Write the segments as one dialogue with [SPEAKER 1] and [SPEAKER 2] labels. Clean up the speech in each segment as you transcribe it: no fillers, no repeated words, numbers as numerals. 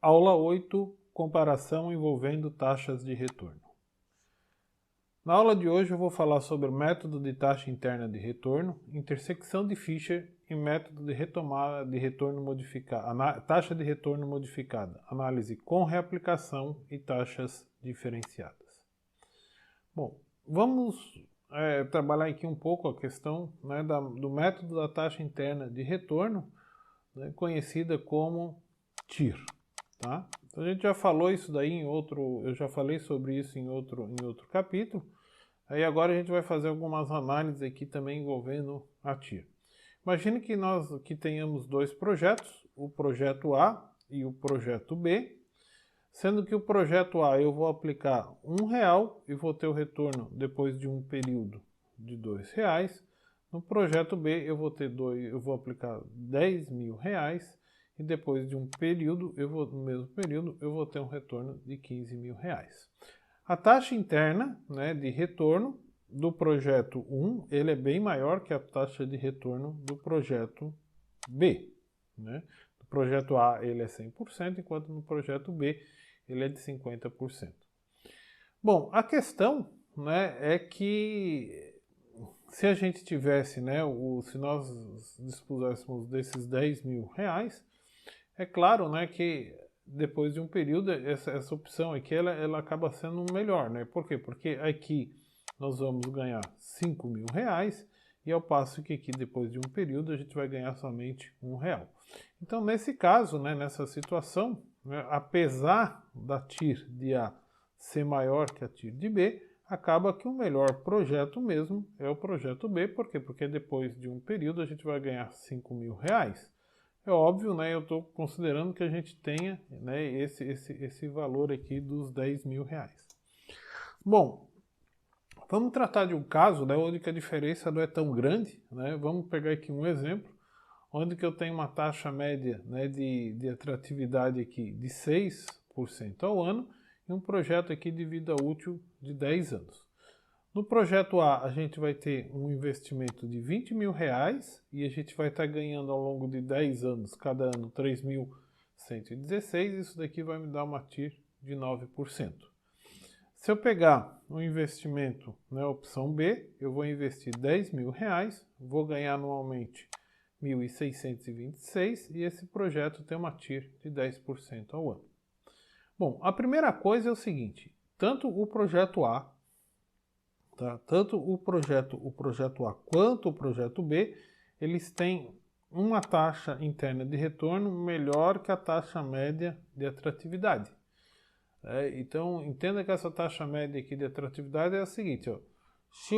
[SPEAKER 1] Aula 8, comparação envolvendo taxas de retorno. Na aula de hoje eu vou falar sobre o método de taxa interna de retorno, intersecção de Fisher e método de retomada de retorno modificada, taxa de retorno modificada, análise com reaplicação e taxas diferenciadas. Bom, vamos trabalhar aqui um pouco a questão do método da taxa interna de retorno, conhecida como TIR. Tá? Então a gente já falou isso daí eu já falei sobre isso em outro capítulo. Aí agora a gente vai fazer algumas análises aqui também envolvendo a TIR. Imagine que nós tenhamos dois projetos, o projeto A e o projeto B, sendo que o projeto A eu vou aplicar R$1 e vou ter o retorno depois de um período de R$2. No projeto B eu vou aplicar R$10.000 e depois de um período, no mesmo período, eu vou ter um retorno de R$15.000. A taxa interna de retorno do projeto 1, ele é bem maior que a taxa de retorno do projeto B. No projeto A ele é 100%, enquanto no projeto B ele é de 50%. Bom, a questão é que se a gente tivesse, se nós dispuséssemos desses R$10.000, é claro que depois de um período essa opção aqui ela acaba sendo melhor. Por quê? Porque aqui nós vamos ganhar R$5.000 e ao passo que aqui depois de um período a gente vai ganhar somente R$1. Então nesse caso, nessa situação, apesar da TIR de A ser maior que a TIR de B, acaba que o melhor projeto mesmo é o projeto B. Por quê? Porque depois de um período a gente vai ganhar R$5.000. É óbvio, eu estou considerando que a gente tenha esse valor aqui dos R$10.000. Bom, vamos tratar de um caso onde a diferença não é tão grande. Vamos pegar aqui um exemplo, onde que eu tenho uma taxa média de atratividade aqui de 6% ao ano e um projeto aqui de vida útil de 10 anos. No projeto A, a gente vai ter um investimento de R$20.000 e a gente vai estar ganhando ao longo de 10 anos, cada ano, 3.116. Isso daqui vai me dar uma TIR de 9%. Se eu pegar um investimento na opção B, eu vou investir R$10.000, vou ganhar anualmente 1.626 e esse projeto tem uma TIR de 10% ao ano. Bom, a primeira coisa é o seguinte, tanto o projeto A A quanto o projeto B, eles têm uma taxa interna de retorno melhor que a taxa média de atratividade. Então, entenda que essa taxa média aqui de atratividade é a seguinte, se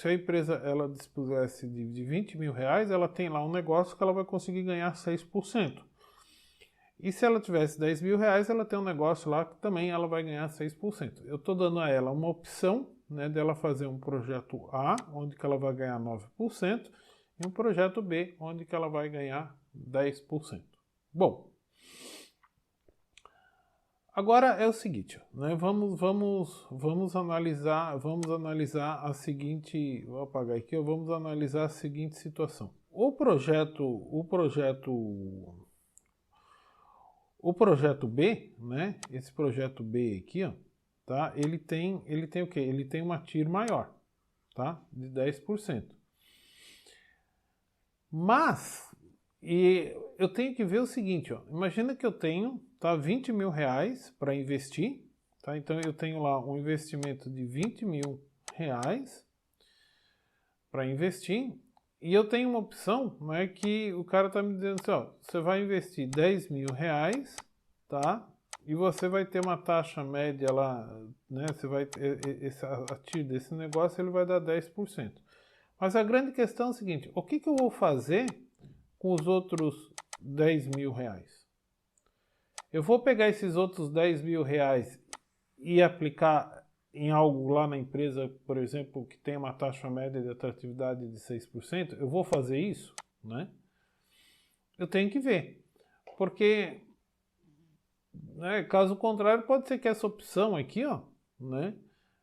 [SPEAKER 1] a empresa ela dispusesse de R$20.000, ela tem lá um negócio que ela vai conseguir ganhar 6%. E se ela tivesse R$10.000, ela tem um negócio lá que também ela vai ganhar 6%. Eu estou dando a ela uma opção dela fazer um projeto A, onde que ela vai ganhar 9%, e um projeto B, onde que ela vai ganhar 10%. Bom, agora é o seguinte, vamos analisar a seguinte, vou apagar aqui, vamos analisar a seguinte situação. O projeto B, esse projeto B aqui, tá? Ele tem o quê? Ele tem uma TIR maior, tá? De 10%. Mas, eu tenho que ver o seguinte, imagina que eu tenho R$20.000 para investir, tá? Então eu tenho lá um investimento de R$20.000 para investir, e eu tenho uma opção, que o cara está me dizendo assim, você vai investir R$10.000, tá? E você vai ter uma taxa média lá, você vai a TIR desse negócio ele vai dar 10%. Mas a grande questão é o seguinte, o que eu vou fazer com os outros R$10.000? Eu vou pegar esses outros R$10.000 e aplicar em algo lá na empresa, por exemplo, que tem uma taxa média de atratividade de 6%, eu vou fazer isso? Eu tenho que ver. Porque, caso contrário, pode ser que essa opção aqui,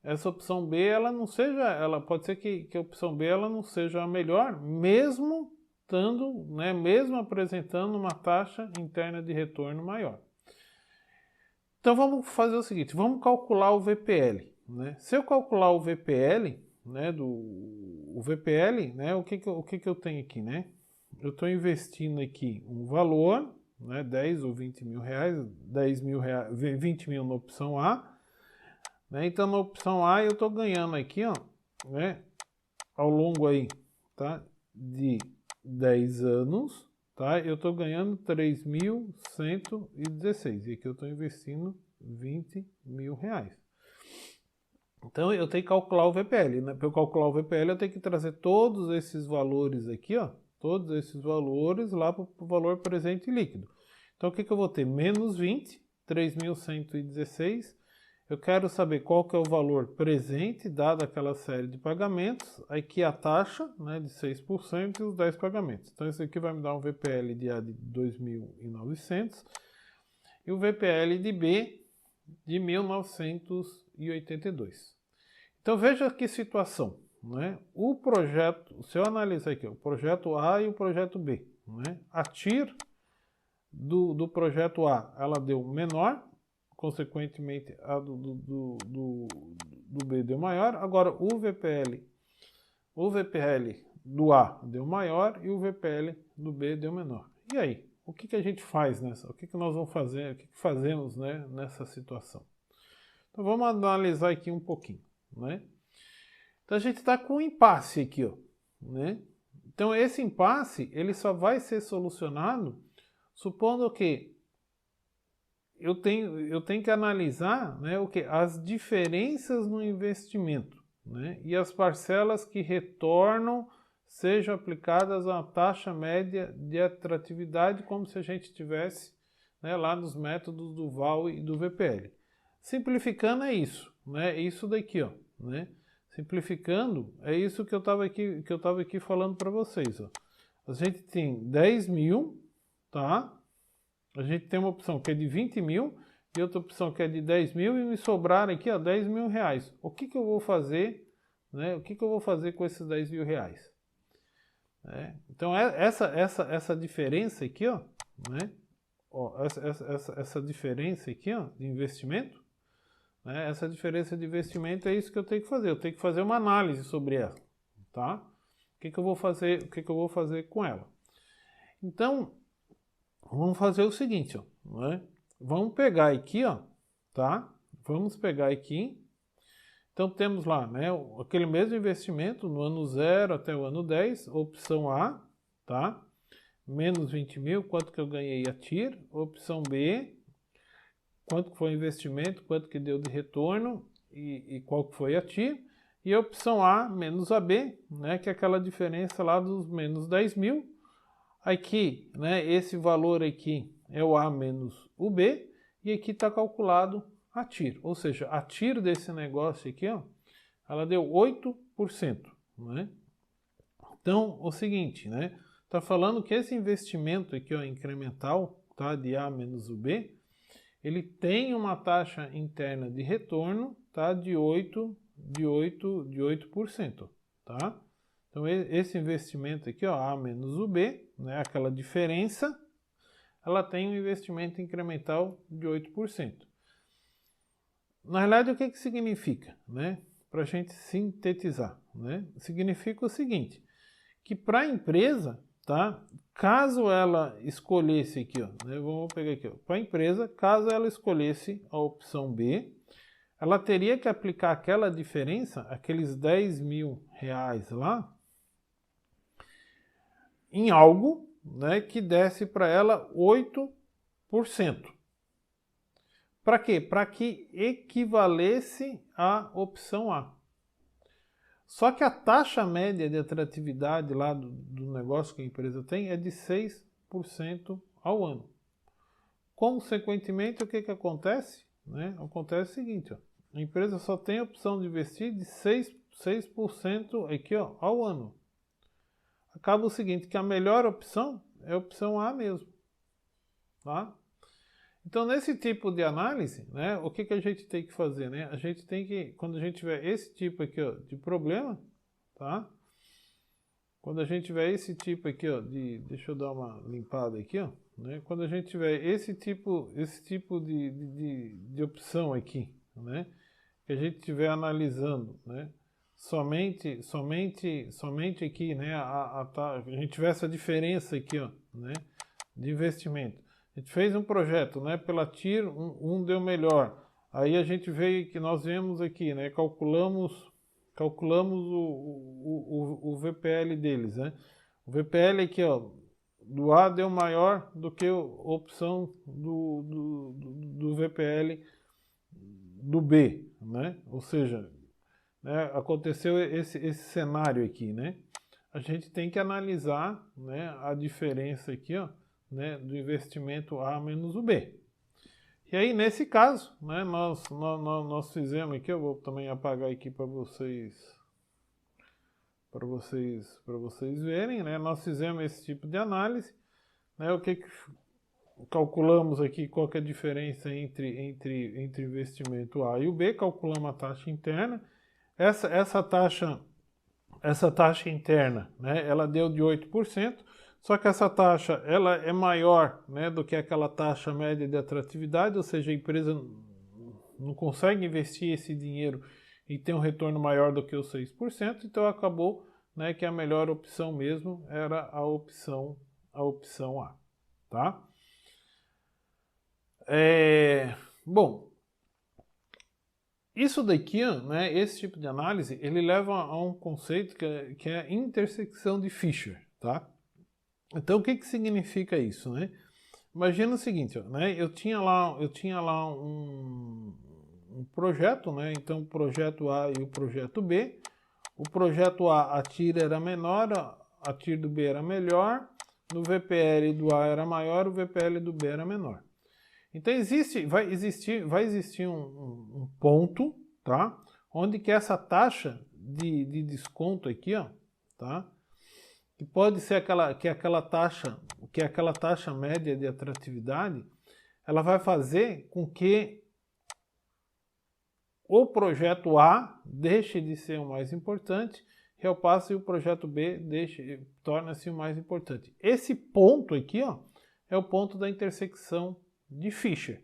[SPEAKER 1] essa opção B, ela não seja, pode ser que a opção B ela não seja a melhor, mesmo estando, né, mesmo apresentando uma taxa interna de retorno maior. Então vamos fazer o seguinte, vamos calcular o VPL. Né? Se eu calcular o VPL, né, o VPL, né, o que eu tenho aqui? Né? Eu estou investindo aqui um valor, né, 10 ou 20 mil reais, 10 mil reais, 20 mil na opção A. Né? Então na opção A eu estou ganhando aqui, ó, né, ao longo aí, tá, de 10 anos, tá, eu estou ganhando 3.116 e aqui eu estou investindo 20 mil reais. Então eu tenho que calcular o VPL, né? Para eu calcular o VPL eu tenho que trazer todos esses valores aqui, ó, todos esses valores lá para o valor presente líquido. Então o que eu vou ter? Menos 20, 3.116. Eu quero saber qual que é o valor presente, dada aquela série de pagamentos. Aqui a taxa, né, de 6% e os 10 pagamentos. Então isso aqui vai me dar um VPL de A de 2.900 e o VPL de B de 1.982. Então veja que situação, né? O projeto, se eu analisar aqui, o projeto A e o projeto B, né? A TIR do projeto A, ela deu menor, consequentemente a do B deu maior. Agora o VPL do A deu maior e o VPL do B deu menor. E aí, o que a gente faz nessa? O que nós vamos fazer? O que fazemos, né, nessa situação? Então vamos analisar aqui um pouquinho, né? Então a gente está com um impasse aqui, ó, né? Então esse impasse ele só vai ser solucionado supondo que eu tenho que analisar, né, o que? As diferenças no investimento, né, e as parcelas que retornam sejam aplicadas a uma taxa média de atratividade, como se a gente tivesse, né, lá nos métodos do VAL e do VPL. Simplificando é isso, né, isso daqui, ó, né, simplificando é isso que eu estava aqui falando para vocês, ó. A gente tem 10 mil, tá? A gente tem uma opção que é de 20 mil e outra opção que é de 10 mil e me sobraram aqui, ó, 10 mil reais. O que eu vou fazer, né? O que eu vou fazer com esses 10 mil reais? Então essa diferença aqui, ó, né? Ó, essa diferença aqui, ó, de investimento, né? Essa diferença de investimento é isso que eu tenho que fazer. Eu tenho que fazer uma análise sobre ela, tá? O que eu vou fazer? O que eu vou fazer com ela? Então vamos fazer o seguinte, ó, né? Vamos pegar aqui, ó, tá? Vamos pegar aqui. Então temos lá, né, aquele mesmo investimento no ano 0 até o ano 10, opção A, tá? Menos 20 mil, quanto que eu ganhei a TIR. Opção B, quanto que foi o investimento, quanto que deu de retorno e qual que foi a TIR. E a opção A menos a B, né, que é aquela diferença lá dos menos 10 mil. Aqui, né, esse valor aqui é o A menos o B, e aqui está calculado a TIR. Ou seja, a TIR desse negócio aqui, ó, ela deu 8%. Né? Então, o seguinte, né, está falando que esse investimento aqui, ó, incremental, tá, de A menos o B, ele tem uma taxa interna de retorno, tá, de 8%. Tá? Então, esse investimento aqui, ó, A menos o B, né, aquela diferença, ela tem um investimento incremental de 8%. Na realidade, o que significa? Né? Para a gente sintetizar. Né? Significa o seguinte, que para a empresa, tá, caso ela escolhesse aqui, ó, né, vamos pegar aqui, para a empresa, caso ela escolhesse a opção B, ela teria que aplicar aquela diferença, aqueles 10 mil reais lá, em algo, né, que desse para ela 8%. Para quê? Para que equivalesse à opção A. Só que a taxa média de atratividade lá do negócio que a empresa tem é de 6% ao ano. Consequentemente, o que acontece? Né? Acontece o seguinte, ó, a empresa só tem a opção de investir de 6% aqui, ó, ao ano. Acaba o seguinte, que a melhor opção é a opção A mesmo. Tá? Então, nesse tipo de análise, né, o que a gente tem que fazer? Né? A gente tem que, quando a gente tiver esse tipo aqui, ó, de problema, tá? quando a gente tiver esse tipo aqui, ó, deixa eu dar uma limpada aqui, ó, né? Quando a gente tiver esse tipo de opção aqui, né? Que a gente estiver analisando, né? Somente aqui, né? A gente tiver essa diferença aqui, ó, né? De investimento. A gente fez um projeto, né? Pela TIR, um deu melhor. Aí a gente veio que nós vemos aqui, né? Calculamos o VPL deles, né? O VPL aqui, ó, do A deu maior do que a opção do VPL do B, né? Ou seja, né, aconteceu esse cenário aqui, né? A gente tem que analisar, né, a diferença aqui, ó, né, do investimento A menos o B. E aí, nesse caso, né, nós fizemos aqui, eu vou também apagar aqui para vocês verem, né? Nós fizemos esse tipo de análise, né? O que calculamos aqui, qual que é a diferença entre investimento A e o B, calculamos a taxa interna. Essa taxa interna, né, ela deu de 8%, só que essa taxa ela é maior, né, do que aquela taxa média de atratividade, ou seja, a empresa não consegue investir esse dinheiro e ter um retorno maior do que os 6%, então acabou, né, que a melhor opção mesmo era a opção A, tá? Bom, isso daqui, né, esse tipo de análise, ele leva a um conceito que é a intersecção de Fisher, tá? Então, o que significa isso, né? Imagina o seguinte, ó, né? Eu tinha lá um projeto, né? Então, o projeto A e o projeto B. O projeto A, a TIR era menor, a TIR do B era melhor, no VPL do A era maior, o VPL do B era menor. Então vai existir um ponto, tá? Onde que essa taxa de desconto aqui, ó, tá? Que pode ser aquela taxa média de atratividade, ela vai fazer com que o projeto A deixe de ser o mais importante, e ao passo que o projeto B torna-se o mais importante. Esse ponto aqui, ó, é o ponto da intersecção de Fisher.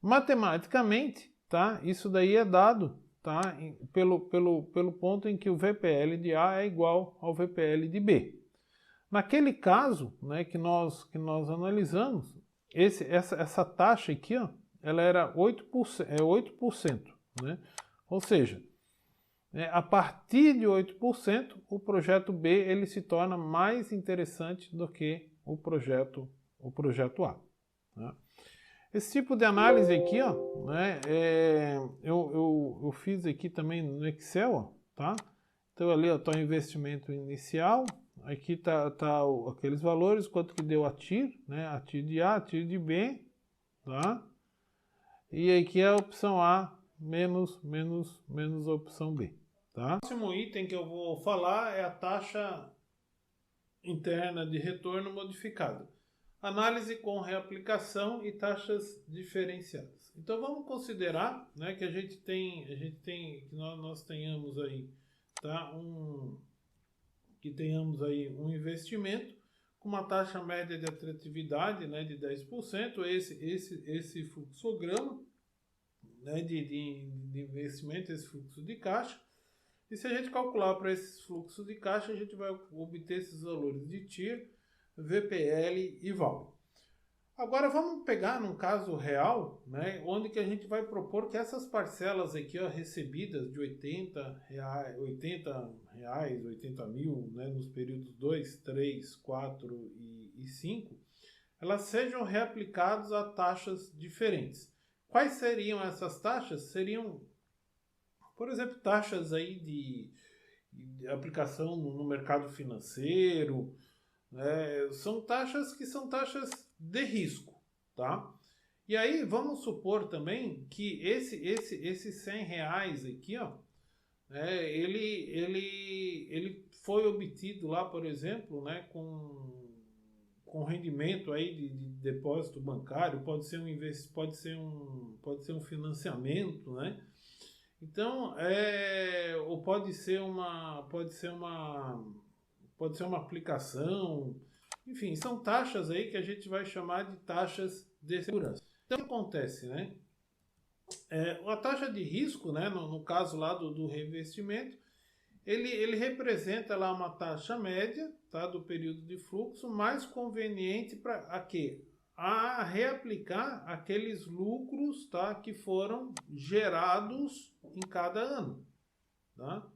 [SPEAKER 1] Matematicamente, tá? Isso daí é dado, tá? Pelo ponto em que o VPL de A é igual ao VPL de B. Naquele caso, né, que nós analisamos, essa taxa aqui, ó, ela era 8%, né? Ou seja, né, a partir de 8%, o projeto B ele se torna mais interessante do que o projeto A. Né? Esse tipo de análise aqui, ó, né, eu fiz aqui também no Excel, ó, tá? Então ali está o investimento inicial, aqui está aqueles valores, quanto que deu a TIR, né? A TIR de A, a TIR de B, tá? E aqui é a opção A menos a opção B, tá? O próximo item que eu vou falar é a taxa interna de retorno modificada. Análise com reaplicação e taxas diferenciadas. Então vamos considerar, né, que que nós tenhamos aí, tá, que tenhamos aí um investimento com uma taxa média de atratividade, né, de 10%, esse fluxograma, né, de investimento, esse fluxo de caixa. E se a gente calcular para esse fluxo de caixa, a gente vai obter esses valores de TIR, VPL e VAL. Agora vamos pegar num caso real, né, onde que a gente vai propor que essas parcelas aqui, ó, recebidas de R$80, 80 mil, né, nos períodos 2, 3, 4 e 5, elas sejam reaplicadas a taxas diferentes. Quais seriam essas taxas? Seriam, por exemplo, taxas aí de aplicação no mercado financeiro, né? São taxas que são taxas de risco, tá? E aí vamos supor também que esses R$100 aqui, ó, né, ele foi obtido lá, por exemplo, né, com rendimento aí de depósito bancário, pode ser um financiamento, né? Então, ou pode ser uma pode ser uma aplicação, enfim, são taxas aí que a gente vai chamar de taxas de segurança. Então, o que acontece, né? A taxa de risco, né, no caso lá do reinvestimento, ele representa lá uma taxa média, tá, do período de fluxo mais conveniente para a quê? A reaplicar aqueles lucros, tá, que foram gerados em cada ano. Tá?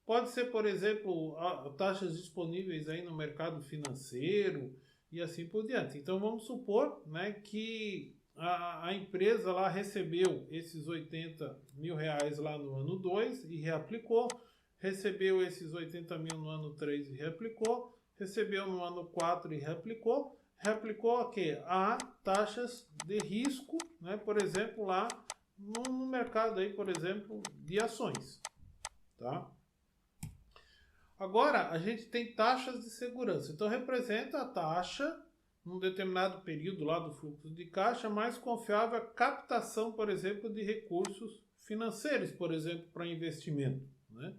[SPEAKER 1] Pode ser, por exemplo, taxas disponíveis aí no mercado financeiro e assim por diante. Então vamos supor, né, que a empresa lá recebeu esses 80 mil reais lá no ano 2 e reaplicou, recebeu esses 80 mil no ano 3 e reaplicou, recebeu no ano 4 e reaplicou, reaplicou a quê? A taxas de risco, né, por exemplo, lá no mercado aí, por exemplo, de ações, tá? Agora, a gente tem taxas de segurança. Então, representa a taxa, num determinado período lá do fluxo de caixa, mais confiável a captação, por exemplo, de recursos financeiros, por exemplo, para investimento. Né?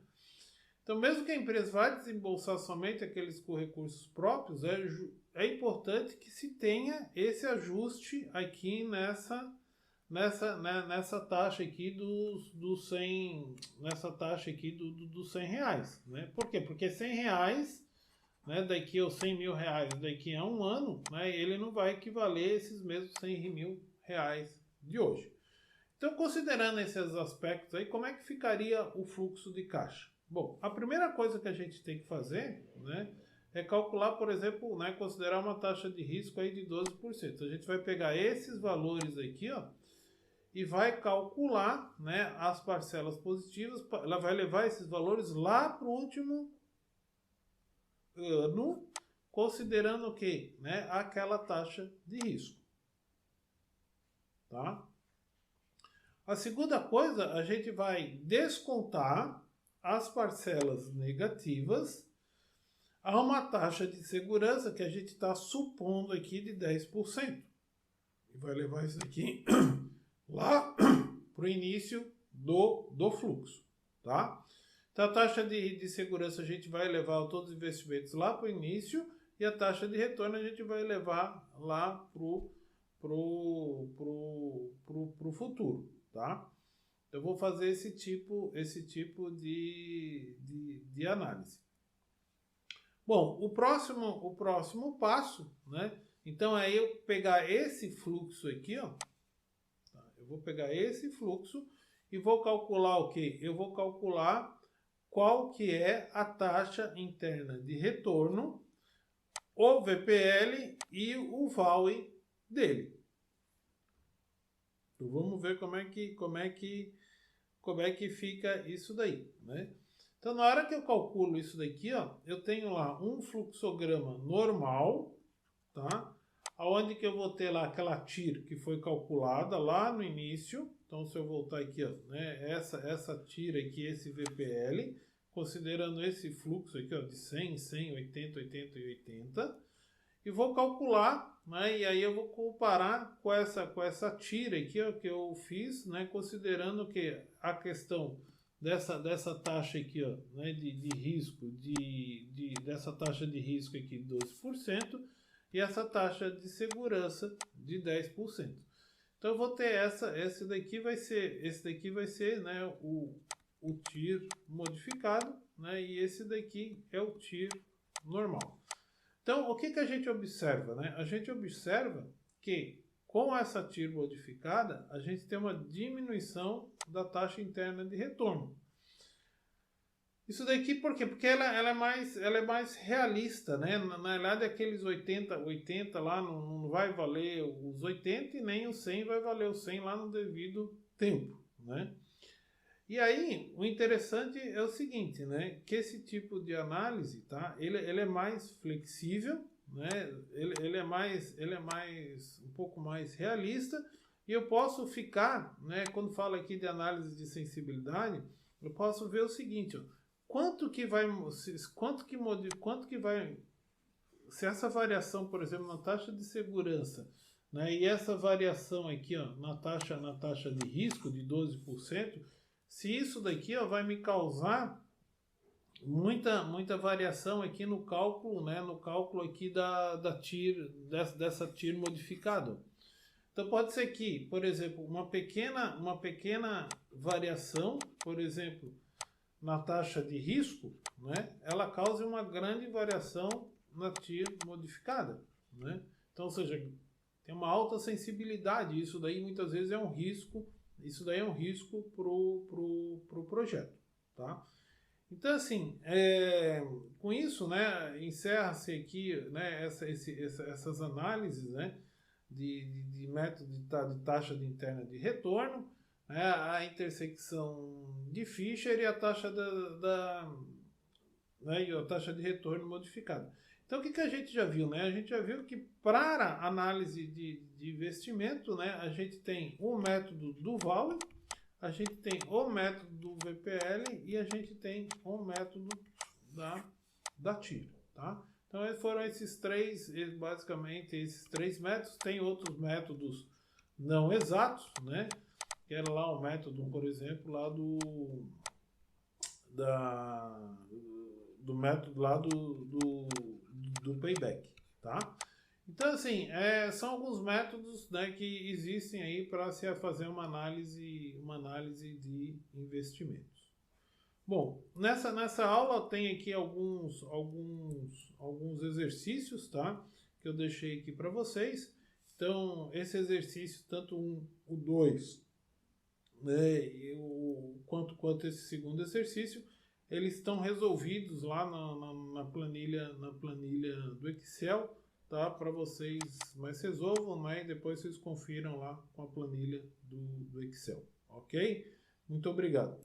[SPEAKER 1] Então, mesmo que a empresa vá desembolsar somente aqueles com recursos próprios, é importante que se tenha esse ajuste aqui nessa taxa aqui dos 100, nessa taxa aqui dos 100 reais, né? Por quê? Porque 100 reais, né, daqui a 100 mil reais, daqui a um ano, né, ele não vai equivaler a esses mesmos 100 mil reais de hoje. Então, considerando esses aspectos aí, como é que ficaria o fluxo de caixa? Bom, a primeira coisa que a gente tem que fazer, né, é calcular, por exemplo, né, considerar uma taxa de risco aí de 12%. A gente vai pegar esses valores aqui, ó, e vai calcular, né, as parcelas positivas, ela vai levar esses valores lá para o último ano, considerando o quê? Né, aquela taxa de risco. Tá? A segunda coisa, a gente vai descontar as parcelas negativas a uma taxa de segurança que a gente está supondo aqui de 10%. E vai levar isso aqui lá para o início do fluxo, tá? Então a taxa de segurança a gente vai levar todos os investimentos lá para o início e a taxa de retorno a gente vai levar lá pro futuro, tá? Eu vou fazer esse tipo de análise. Bom, o próximo passo, né? Então é eu pegar esse fluxo aqui, ó. Eu vou pegar esse fluxo e vou calcular o quê? Eu vou calcular qual que é a taxa interna de retorno, o VPL e o VAL dele. Então vamos ver como é que fica isso daí, né? Então na hora que eu calculo isso daqui, ó, eu tenho lá um fluxograma normal, tá? Aonde que eu vou ter lá aquela TIR que foi calculada lá no início. Então, se eu voltar aqui, ó, né, essa TIR aqui, esse VPL, considerando esse fluxo aqui, ó, de 100, 100, 80, 80 e 80, e vou calcular, né, e aí eu vou comparar com essa TIR aqui, ó, que eu fiz, né, considerando que a questão dessa taxa aqui, ó, né, de risco, dessa taxa de risco aqui de 12%, e essa taxa de segurança de 10%. Então eu vou ter esse daqui vai ser, né, o TIR modificado, né, e esse daqui é o TIR normal. Então o que a gente observa, né? A gente observa que com essa TIR modificada, a gente tem uma diminuição da taxa interna de retorno. Isso daqui por quê? Porque ela é mais realista, né? Na verdade, aqueles 80 lá não vai valer os 80 e nem o 100 vai valer o 100 lá no devido tempo, né? E aí, o interessante é o seguinte, né? Que esse tipo de análise, tá? Ele é mais flexível, né? Ele é mais um pouco mais realista e eu posso ficar, né? Quando falo aqui de análise de sensibilidade, eu posso ver o seguinte, ó. Quanto que vai, se essa variação, por exemplo, na taxa de segurança, né, e essa variação aqui, ó, na taxa de risco de 12%, se isso daqui, ó, vai me causar muita variação aqui no cálculo, né? No cálculo aqui da TIR, dessa TIR modificada. Então pode ser que, por exemplo, uma pequena variação, por exemplo, na taxa de risco, né? Ela cause uma grande variação na TIR modificada, né? Então, ou seja, tem uma alta sensibilidade. Isso daí muitas vezes é um risco. Isso daí é um risco pro projeto, tá? Então, assim, com isso, né, encerra-se aqui, né, essas análises, né, de método de taxa de interna de retorno, né, a intersecção de Fisher e a taxa né, e a taxa de retorno modificada. Então, o que a gente já viu? Né? A gente já viu que para análise de investimento, né, a gente tem o método do Vale, a gente tem o método do VPL e a gente tem o método da TIR, tá? Então foram esses três, basicamente esses três métodos. Tem outros métodos não exatos, né? Que era lá o método, por exemplo, lá do método lá do payback, tá? Então, assim, são alguns métodos, né, que existem aí para se fazer uma análise de investimentos. Bom, nessa aula tem aqui alguns exercícios, tá? Que eu deixei aqui para vocês. Então, esse exercício, tanto o 2, né, quanto esse segundo exercício, eles estão resolvidos lá na planilha do Excel, tá? Para vocês, mas resolvam, né? E depois vocês confiram lá com a planilha do Excel, ok? Muito obrigado.